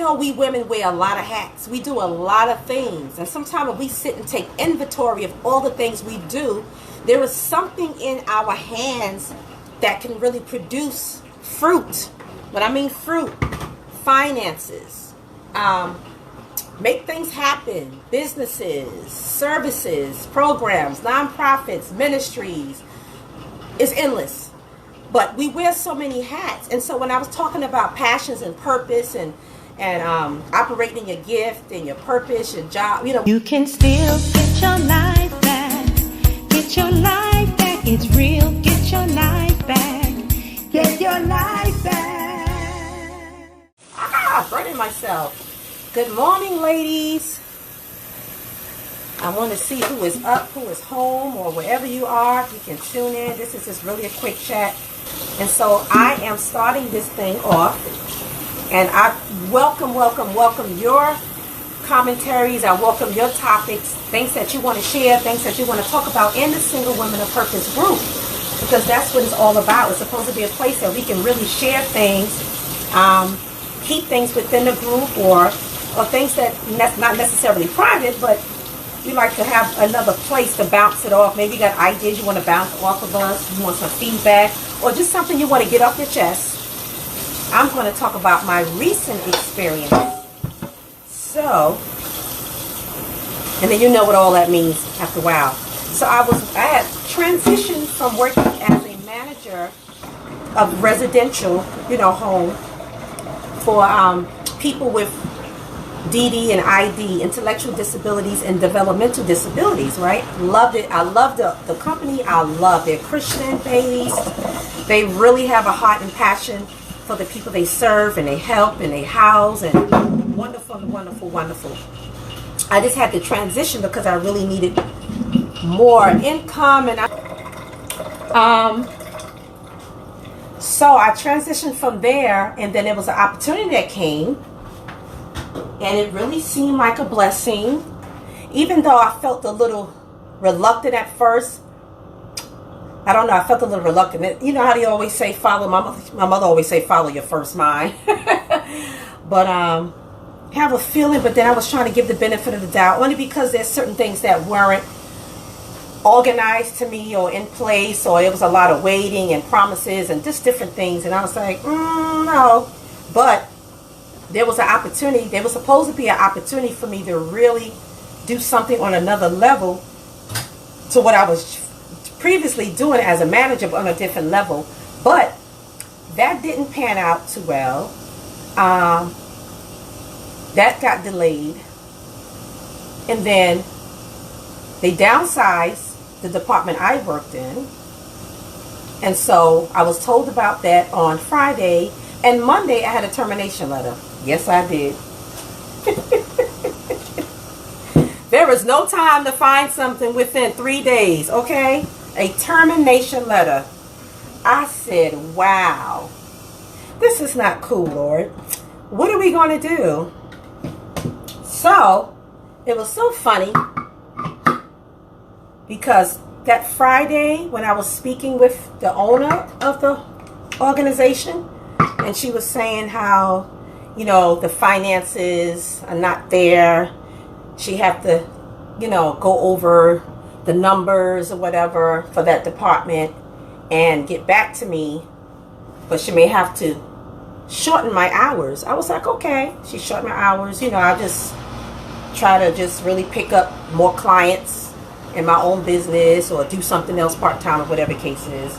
know we women wear a lot of hats. We do a lot of things. And sometimes when we sit and take inventory of all the things we do, there is something in our hands that can really produce fruit. When I mean fruit, finances, make things happen, businesses, services, programs, nonprofits, ministries. It's endless. But we wear so many hats. And so when I was talking about passions and purpose and operating your gift and your purpose, your job, you can still get your life back. Get your life back. It's real. Get your life back. Get your life back. Burning myself. Good morning, ladies. I want to see who is up, who is home, or wherever you are. If you can tune in. This is just really a quick chat. And so I am starting this thing off. And I welcome your commentaries. I welcome your topics, things that you want to share, things that you want to talk about in the Single Women of Purpose group. Because that's what it's all about. It's supposed to be a place that we can really share things, keep things within the group, or things that's not necessarily private, but we like to have another place to bounce it off. Maybe you got ideas you want to bounce off of us, you want some feedback, or just something you want to get off your chest. I'm going to talk about my recent experience. So, and then you know what all that means after a while. So I had transitioned from working as a manager of residential, home for people with DD and ID, intellectual disabilities and developmental disabilities, right? Loved it. I loved the company. I love their Christian based. They really have a heart and passion for the people they serve, and they help, and they house, and wonderful. I just had to transition because I really needed more income, and so I transitioned from there, and then there was an opportunity that came, and it really seemed like a blessing, even though I felt a little reluctant at first. I don't know, I felt a little reluctant. You know how they always say, my mother always say, follow your first mind. But have a feeling, but then I was trying to give the benefit of the doubt, only because there's certain things that weren't organized to me or in place, or it was a lot of waiting and promises and just different things. And I was like, no. But there was an opportunity. There was supposed to be an opportunity for me to really do something on another level to what I was previously doing as a manager, but on a different level. But that didn't pan out too well. That got delayed. And then they downsized the department I worked in. And so I was told about that on Friday. And Monday I had a termination letter. Yes, I did. There is no time to find something within 3 days, okay? A termination letter. I said, wow, this is not cool, Lord. What are we going to do? So, it was so funny because that Friday when I was speaking with the owner of the organization, and she was saying how, the finances are not there. She had to, go over the numbers or whatever for that department and get back to me, but she may have to shorten my hours. I was like, okay. She shortened my hours. I just try to just really pick up more clients in my own business or do something else part-time or whatever the case is.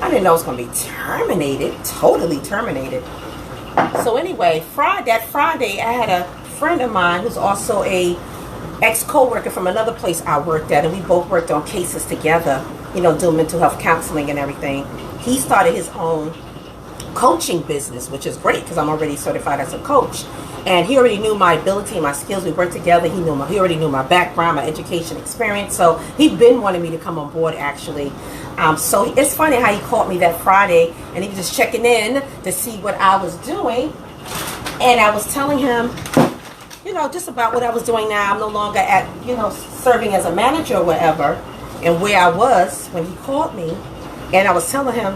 I didn't know it was going to be terminated, totally terminated. So anyway, that Friday, I had a friend of mine who's also a ex-co-worker from another place I worked at, and we both worked on cases together, doing mental health counseling and everything. He started his own coaching business, which is great because I'm already certified as a coach. And he already knew my ability and my skills. We worked together. He already knew my background, my education experience. So he'd been wanting me to come on board, actually. So it's funny how he called me that Friday, and he was just checking in to see what I was doing. And I was telling him, just about what I was doing now. I'm no longer at, serving as a manager or whatever, and where I was when he called me. And I was telling him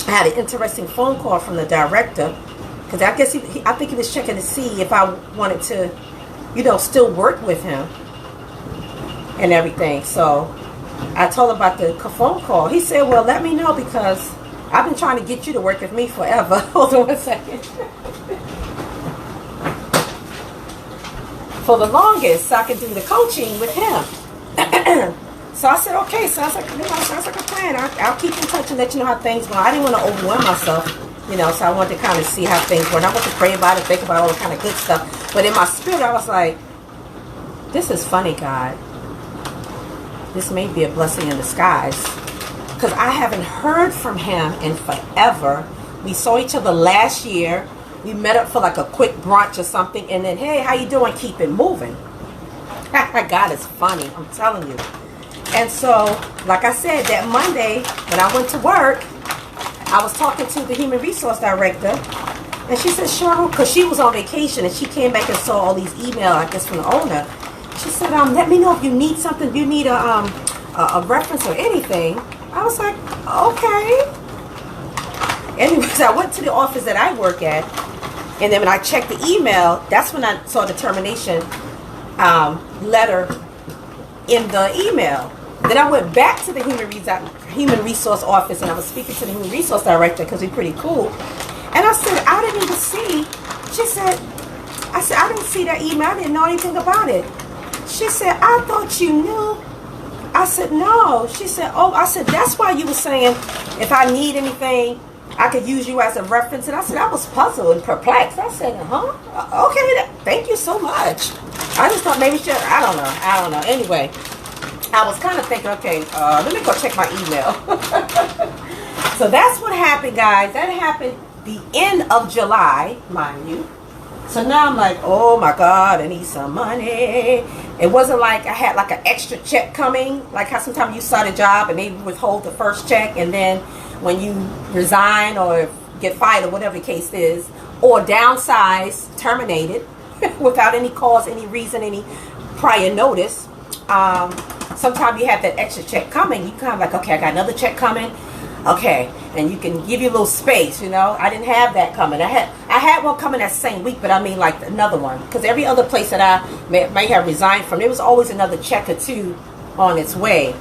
I had an interesting phone call from the director, Because I guess I think he was checking to see if I wanted to, you know, still work with him and everything. So I told him about the phone call. He said, well, let me know because I've been trying to get you to work with me forever. Hold on 1 second. For the longest, so I could do the coaching with him. So I said, okay, sounds like a plan. I'll keep in touch and let you know how things go. I didn't want to overwhelm myself, you know, so I wanted to kind of see how things were. And I wanted to pray about it, think about all the kind of good stuff. But in my spirit, I was like, this is funny, God. This may be a blessing in disguise. Because I haven't heard from him in forever. We saw each other last year. We met up for like a quick brunch or something. And then, hey, how you doing? Keep it moving. God is funny, I'm telling you. And so, like I said, that Monday when I went to work, I was talking to the human resource director, and she said, Cheryl, because she was on vacation and she came back and saw all these emails, I guess, from the owner. She said, let me know if you need something, if you need a reference or anything. I was like, okay. Anyways, I went to the office that I work at, and then when I checked the email, that's when I saw the termination letter in the email. Then I went back to the human resource office, and I was speaking to the human resource director because he's pretty cool. And I said, I didn't even see. She said, I didn't see that email. I didn't know anything about it. She said, I thought you knew. I said, no. She said, oh, I said, that's why you were saying if I need anything, I could use you as a reference. And I said, I was puzzled and perplexed. I said, okay, thank you so much. I just thought maybe I don't know. Anyway, I was kind of thinking, okay, let me go check my email. So that's what happened, guys. That happened the end of July, mind you. So now I'm like, oh my God, I need some money. It wasn't like I had like an extra check coming, like how sometimes you start a job and they withhold the first check, and then when you resign or get fired or whatever the case is, or downsize, terminated, without any cause, any reason, any prior notice. Sometimes you have that extra check coming. You kind of like, okay, I got another check coming. Okay, and you can give you a little space, you know. I didn't have that coming. I had one coming that same week, but I mean like another one. Because every other place that I may have resigned from, there was always another check or two on its way.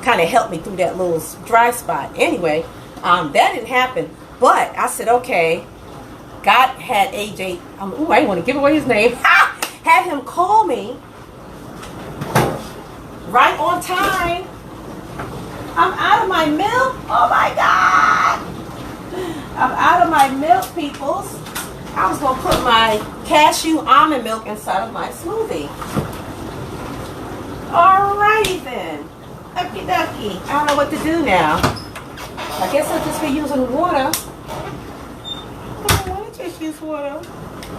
Kind of helped me through that little dry spot. Anyway, that didn't happen. But I said, okay, God had AJ, I didn't want to give away his name, had him call me right on time. I'm out of my milk. Oh my God. I'm out of my milk, peoples. I was going to put my cashew almond milk inside of my smoothie. Alrighty then. Okie dokie. I don't know what to do now. I guess I'll just be using water. I don't want to just use water.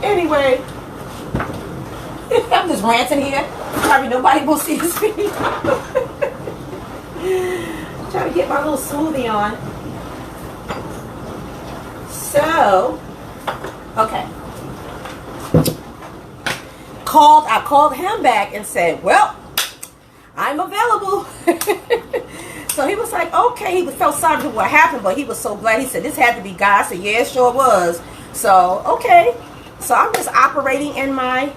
Anyway. I'm just ranting here. Probably nobody will see this video. Trying to get my little smoothie on. So, okay. I called him back and said, well, I'm available. So he was like, okay. He felt sorry for what happened, but he was so glad. He said, this had to be God. I said, yeah, it sure was. So, okay. So I'm just operating in my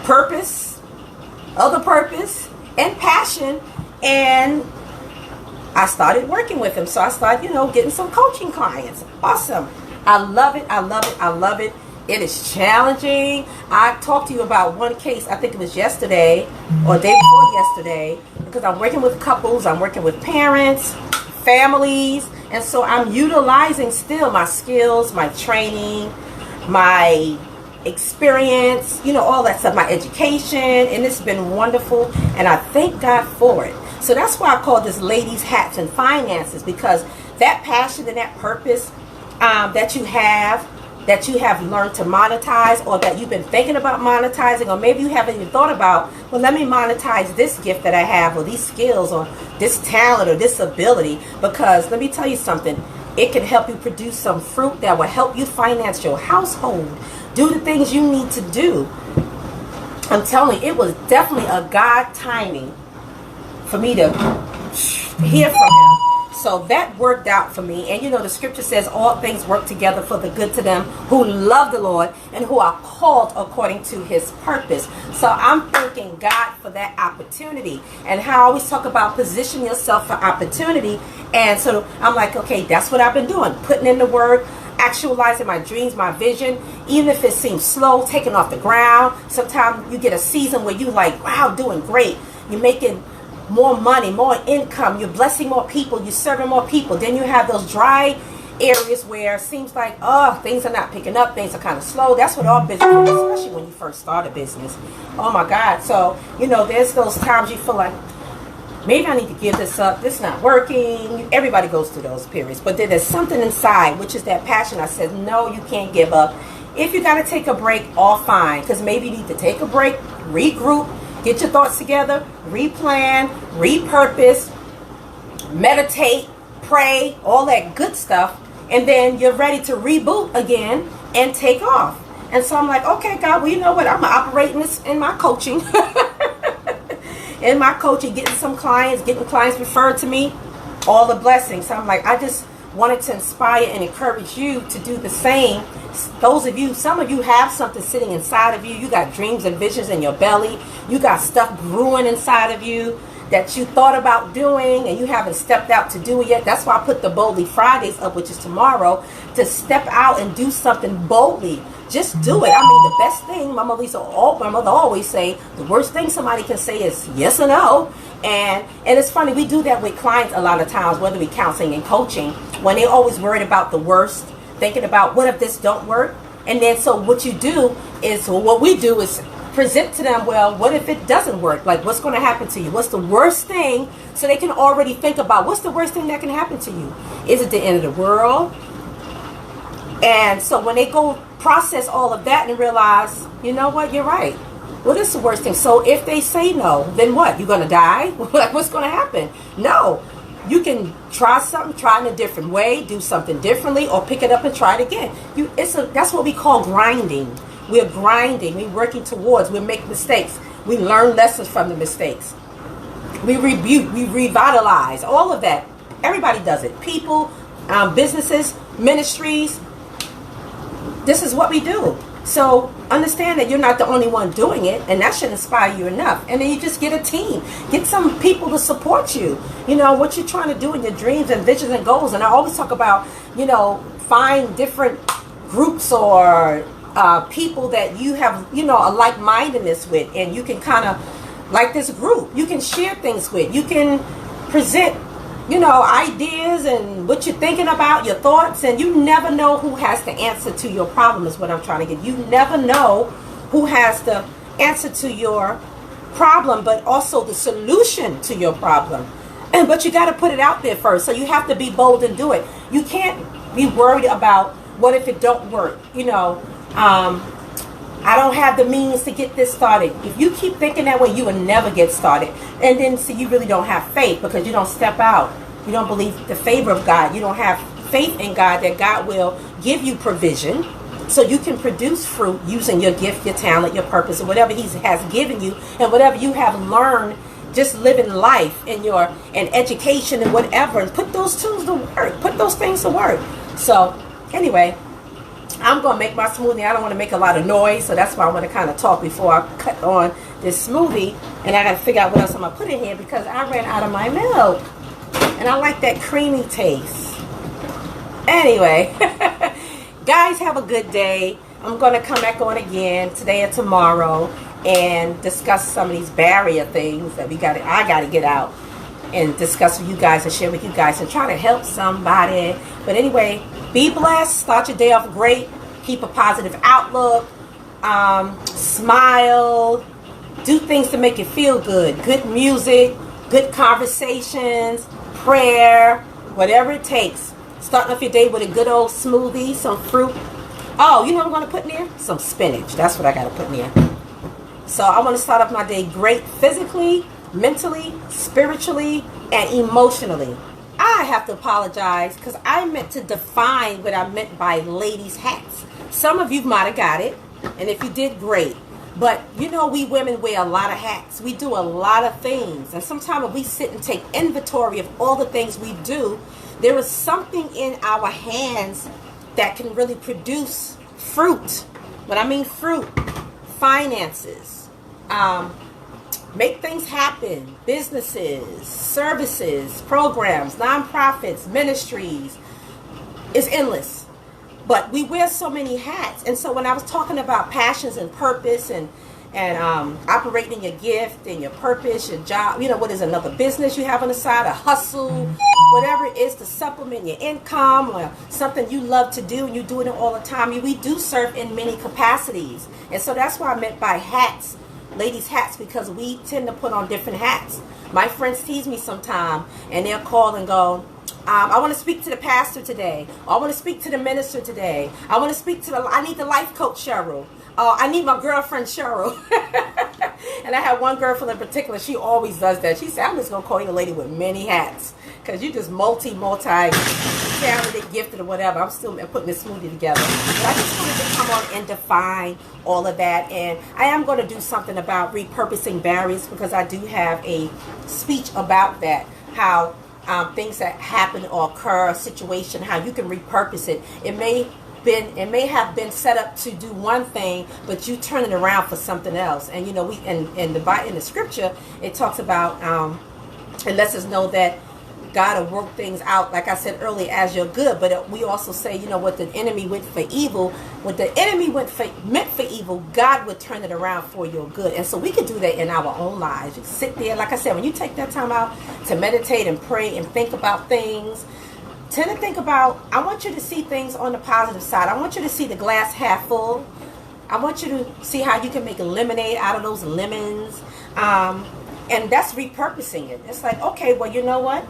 purpose, other purpose, and passion. And I started working with him. So I started, getting some coaching clients. Awesome. I love it. I love it. I love it. It is challenging. I talked to you about one case, I think it was yesterday or day before yesterday, because I'm working with couples, I'm working with parents, families, and so I'm utilizing still my skills, my training, my experience, all that stuff, my education, and it's been wonderful, and I thank God for it. So that's why I call this Ladies, Hats, and Finances, because that passion and that purpose that you have learned to monetize, or that you've been thinking about monetizing, or maybe you haven't even thought about, well, let me monetize this gift that I have, or these skills, or this talent, or this ability, because let me tell you something, it can help you produce some fruit that will help you finance your household, do the things you need to do. I'm telling you, it was definitely a God timing for me to hear from him. So that worked out for me. And you know, the scripture says all things work together for the good to them who love the Lord and who are called according to his purpose. So I'm thanking God for that opportunity. And how I always talk about position yourself for opportunity. And so I'm like, okay, that's what I've been doing. Putting in the work, actualizing my dreams, my vision, even if it seems slow, taking off the ground. Sometimes you get a season where you like, wow, doing great. You're making more money, more income, you're blessing more people, you're serving more people. Then you have those dry areas where it seems like, oh, things are not picking up, things are kind of slow. That's what all business is, especially when you first start a business. Oh my God. So, you know, there's those times you feel like, maybe I need to give this up, this is not working. Everybody goes through those periods. But then there's something inside, which is that passion. I said, no, you can't give up. If you got to take a break, all fine. Because maybe you need to take a break, regroup, get your thoughts together, replan, repurpose, meditate, pray, all that good stuff. And then you're ready to reboot again and take off. And so I'm like, okay, God, well, you know what? I'm operating this in my coaching. In my coaching, getting clients referred to me, all the blessings. So I'm like, I just wanted to inspire and encourage you to do the same. Those of you, some of you have something sitting inside of you. You got dreams and visions in your belly. You got stuff brewing inside of you that you thought about doing and you haven't stepped out to do it yet. That's why I put the Boldly Fridays up, which is tomorrow, to step out and do something boldly. Just do it. I mean, the best thing, my mother always say, the worst thing somebody can say is yes or no. And it's funny, we do that with clients a lot of times, whether we counseling and coaching, when they're always worried about the worst, thinking about what if this don't work. And then so what you do is, well, what we do is present to them, well, what if it doesn't work? Like, what's going to happen to you? What's the worst thing? So they can already think about, what's the worst thing that can happen to you? Is it the end of the world? And so when they go process all of that and realize, you know what, you're right. What is the worst thing? So if they say no, then what? You're going to die? Like, what's going to happen? No. You can try something, try in a different way, do something differently, or pick it up and try it again. That's what we call grinding. We're grinding. We're working towards. We make mistakes. We learn lessons from the mistakes. We rebuke. We revitalize. All of that. Everybody does it. People, businesses, ministries. This is what we do. So understand that you're not the only one doing it, and that should inspire you enough. And then you just get a team. Get some people to support you. You know, what you're trying to do in your dreams and visions and goals. And I always talk about, you know, find different groups or people that you have, you know, a like-mindedness with. And you can kind of, like this group, you can share things with. You can present, you know, ideas and what you're thinking about, your thoughts, and you never know who has the answer to your problem is what I'm trying to get. You never know who has the answer to your problem, but also the solution to your problem. But you got to put it out there first. So you have to be bold and do it. You can't be worried about what if it don't work. You know, I don't have the means to get this started. If you keep thinking that way, you will never get started. And then, see, you really don't have faith because you don't step out. You don't believe the favor of God. You don't have faith in God that God will give you provision so you can produce fruit using your gift, your talent, your purpose, or whatever He has given you, and whatever you have learned just living life and education and whatever. And put those tools to work. Put those things to work. So, anyway, I'm going to make my smoothie. I don't want to make a lot of noise, so that's why I want to kind of talk before I cut on this smoothie. And I got to figure out what else I'm going to put in here because I ran out of my milk. And I like that creamy taste. Anyway, guys, have a good day. I'm going to come back on again today and tomorrow and discuss some of these barrier things that I got to get out and discuss with you guys and share with you guys and try to help somebody. But anyway, be blessed. Start your day off great. Keep a positive outlook. Smile. Do things to make you feel good. Good music. Good conversations. Prayer. Whatever it takes. Starting off your day with a good old smoothie. Some fruit. Oh, you know what I'm going to put in there? Some spinach. That's what I got to put in there. So I want to start off my day great physically, mentally, spiritually, and emotionally. I have to apologize because I meant to define what I meant by ladies' hats. Some of you might have got it, and if you did, great. But, you know, we women wear a lot of hats. We do a lot of things. And sometimes when we sit and take inventory of all the things we do, there is something in our hands that can really produce fruit. When I mean fruit, finances, make things happen, businesses, services, programs, nonprofits, ministries. It's endless. But we wear so many hats. And so when I was talking about passions and purpose and operating your gift and your purpose, your job, you know, what is another business you have on the side, a hustle, whatever it is to supplement your income or something you love to do and you're doing it all the time. We do serve in many capacities. And so that's what I meant by hats, ladies' hats, because we tend to put on different hats. My friends tease me sometime and they'll call and go, I want to speak to the pastor today. I want to speak to the minister today. I want to speak to I need the life coach Cheryl. I need my girlfriend Cheryl. And I have one girlfriend in particular, she always does that. She said, I'm just going to call you a lady with many hats. Because you just multi-talented, gifted or whatever. I'm still putting this smoothie together. But I just wanted to come on and define all of that. And I am going to do something about repurposing barriers because I do have a speech about that. How things that happen or occur, a situation, how you can repurpose it. It may have been set up to do one thing, but you turn it around for something else. And you know, we in the scripture, it talks about it lets us know that God will work things out, like I said earlier, as your good. But we also say, you know, what the enemy meant for evil, meant for evil, God would turn it around for your good. And so we can do that in our own lives. You sit there, like I said, when you take that time out to meditate and pray and think about things, tend to think about, I want you to see things on the positive side. I want you to see the glass half full. I want you to see how you can make a lemonade out of those lemons. And that's repurposing it. It's like, okay, well, you know what?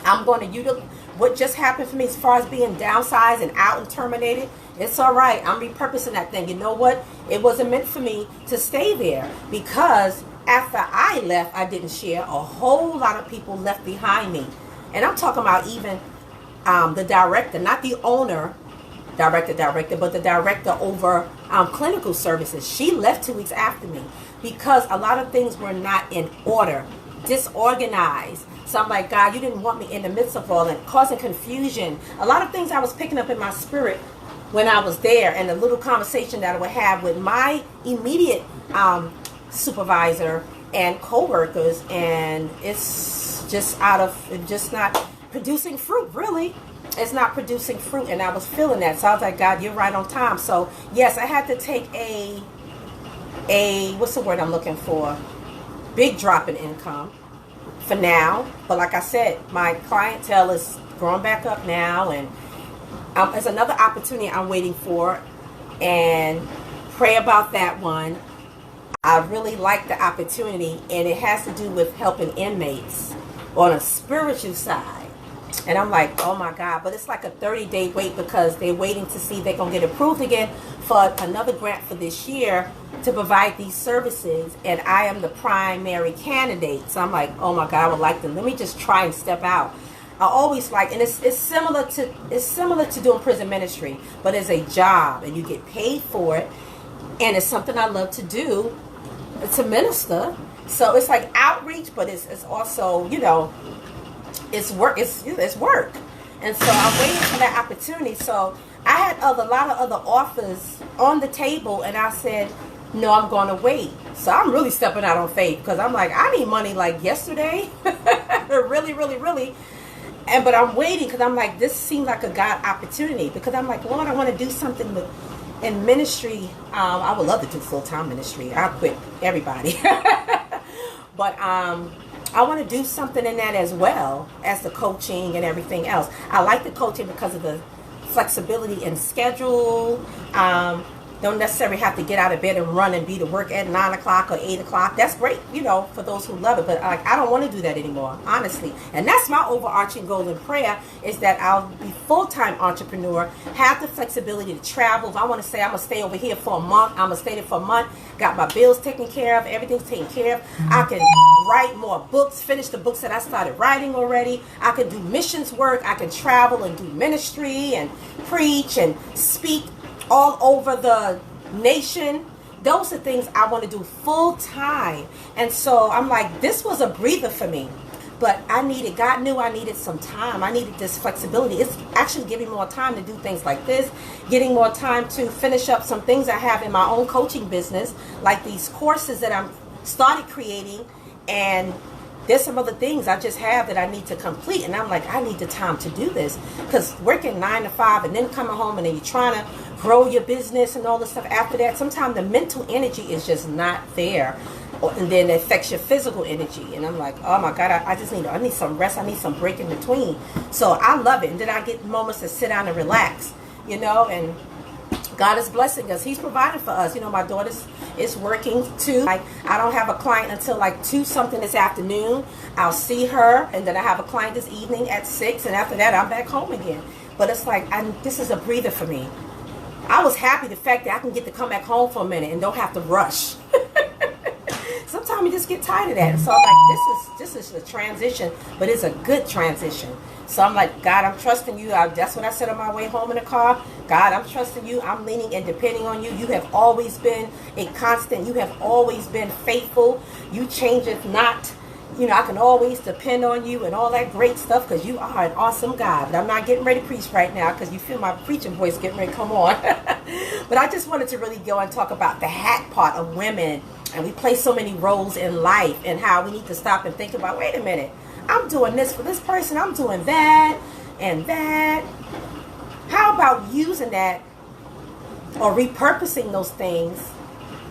I'm going to utilize what just happened for me as far as being downsized and out and terminated. It's all right. I'm repurposing that thing. You know what? It wasn't meant for me to stay there because after I left, I didn't share. A whole lot of people left behind me. And I'm talking about even the director, not the owner, director, but the director over clinical services. She left 2 weeks after me because a lot of things were not in order, disorganized. So I'm like, God, you didn't want me in the midst of all that, causing confusion. A lot of things I was picking up in my spirit when I was there, and the little conversation that I would have with my immediate supervisor and co-workers, and it's just not producing fruit, really. It's not producing fruit, and I was feeling that. So I was like, God, you're right on time. So yes, I had to take a what's the word I'm looking for? Big drop in income for now. But like I said, my clientele is growing back up now, and there's another opportunity I'm waiting for, and pray about that one. I really like the opportunity, and it has to do with helping inmates on a spiritual side. And I'm like, oh my God, but it's like a 30-day wait because they're waiting to see if they're going to get approved again for another grant for this year to provide these services. And I am the primary candidate. So I'm like, oh my God, I would like to, let me just try and step out. I always like, and it's similar to doing prison ministry, but it's a job and you get paid for it. And it's something I love to do, to minister. So it's like outreach, but it's also, you know, it's work. It's work. And so I'm waiting for that opportunity. So I had a lot of other offers on the table, and I said, no, I'm going to wait. So I'm really stepping out on faith because I'm like, I need money like yesterday. Really, really, really. But I'm waiting because I'm like, this seems like a God opportunity, because I'm like, Lord, I want to do something in ministry. I would love to do full-time ministry. I'll quit everybody. But I want to do something in that as well as the coaching and everything else. I like the coaching because of the flexibility in schedule. Don't necessarily have to get out of bed and run and be to work at 9 o'clock or 8 o'clock. That's great, you know, for those who love it. But like, I don't want to do that anymore, honestly. And that's my overarching goal in prayer, is that I'll be full-time entrepreneur, have the flexibility to travel. If I want to say I'm going to stay over here for a month, I'm going to stay there for a month. Got my bills taken care of. Everything's taken care of. I can write more books, finish the books that I started writing already. I can do missions work. I can travel and do ministry and preach and speak all over the nation, Those are things I want to do full time. And so I'm like, this was a breather for me. But God knew I needed some time. I needed this flexibility. It's actually giving more time to do things like this, getting more time to finish up some things I have in my own coaching business, like these courses that I'm started creating, and there's some other things I just have that I need to complete. And I'm like, I need the time to do this, because working 9 to 5 and then coming home and then you're trying to grow your business and all this stuff after that, sometimes the mental energy is just not there. And then it affects your physical energy. And I'm like, oh my God, I need some rest. I need some break in between. So I love it. And then I get moments to sit down and relax, and God is blessing us. He's providing for us. My daughter is working too. Like, I don't have a client until like 2 something this afternoon. I'll see her, and then I have a client this evening at 6, and after that I'm back home again. But it's like, this is a breather for me. I was happy the fact that I can get to come back home for a minute and don't have to rush. Sometimes you just get tired of that. So I'm like, this is a transition, but it's a good transition. So I'm like, God, I'm trusting you. That's what I said on my way home in the car. God, I'm trusting you. I'm leaning and depending on you. You have always been a constant. You have always been faithful. You changeth not. I can always depend on you and all that great stuff, because you are an awesome God. But I'm not getting ready to preach right now, because you feel my preaching voice getting ready to come on. But I just wanted to really go and talk about the hat part of women. And we play so many roles in life, and how we need to stop and think about, wait a minute, I'm doing this for this person, I'm doing that and that. How about using that or repurposing those things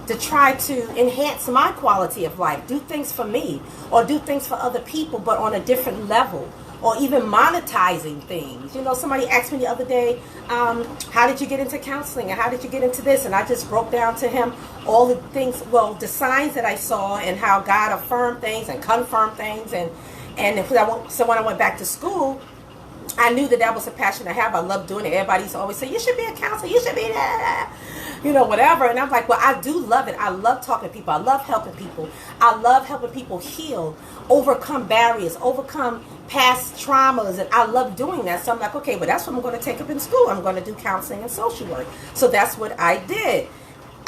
to try to enhance my quality of life, do things for me or do things for other people, but on a different level, or even monetizing things. Somebody asked me the other day, how did you get into counseling, and how did you get into this? And I just broke down to him all the things, the signs that I saw, and how God affirmed things and confirmed things. And so when I went back to school, I knew that was a passion I have. I love doing it. Everybody used to always say, you should be a counselor, you should be that, whatever. And I'm like, well, I do love it. I love talking to people. I love helping people. I love helping people heal, overcome barriers, overcome past traumas, and I love doing that. So I'm like, okay, well, that's what I'm going to take up in school. I'm going to do counseling and social work. So that's what I did.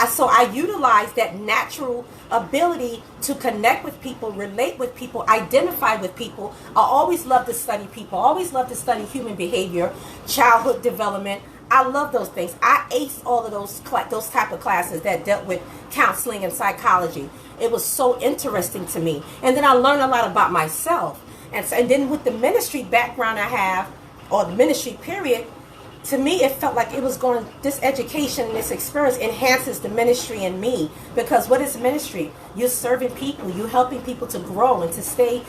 So I utilized that natural ability to connect with people, relate with people, identify with people. I always love to study people. I always love to study human behavior, childhood development. I love those things. I aced all of those type of classes that dealt with counseling and psychology. It was so interesting to me. And then I learned a lot about myself. And then with the ministry background I have, or the ministry period, to me, it felt like it was this education and this experience enhances the ministry in me. Because what is ministry? You're serving people. You're helping people to grow and to stay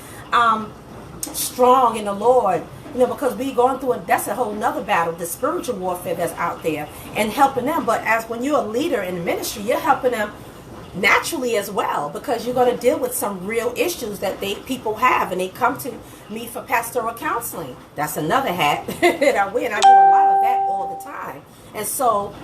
strong in the Lord. Because we going through, that's a whole nother battle, the spiritual warfare that's out there, and helping them. But when you're a leader in the ministry, you're helping them naturally as well, because you're going to deal with some real issues that people have, and they come to me for pastoral counseling. That's another hat that I wear, and I do a lot of that all the time. And so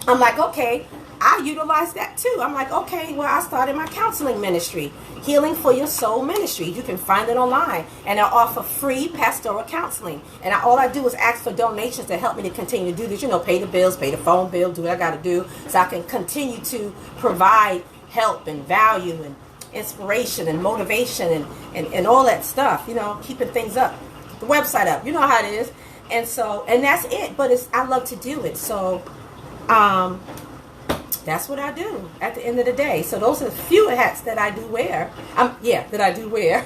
I'm like, okay, I utilize that too. I'm like, okay, well, I started my counseling ministry, Healing for Your Soul Ministry. You can find it online, and I offer free pastoral counseling. And all I do is ask for donations to help me to continue to do this. Pay the bills, pay the phone bill, do what I got to do, so I can continue to provide help and value and inspiration and motivation and all that stuff. Keeping things up, the website up. You know how it is. And that's it. But I love to do it. So, that's what I do at the end of the day. So those are the few hats that I do wear. That I do wear.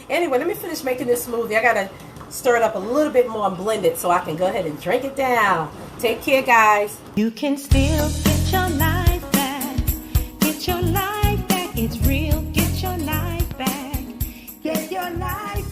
Anyway, let me finish making this smoothie. I got to stir it up a little bit more and blend it so I can go ahead and drink it down. Take care, guys. You can still get your life back. Get your life back. It's real. Get your life back. Get your life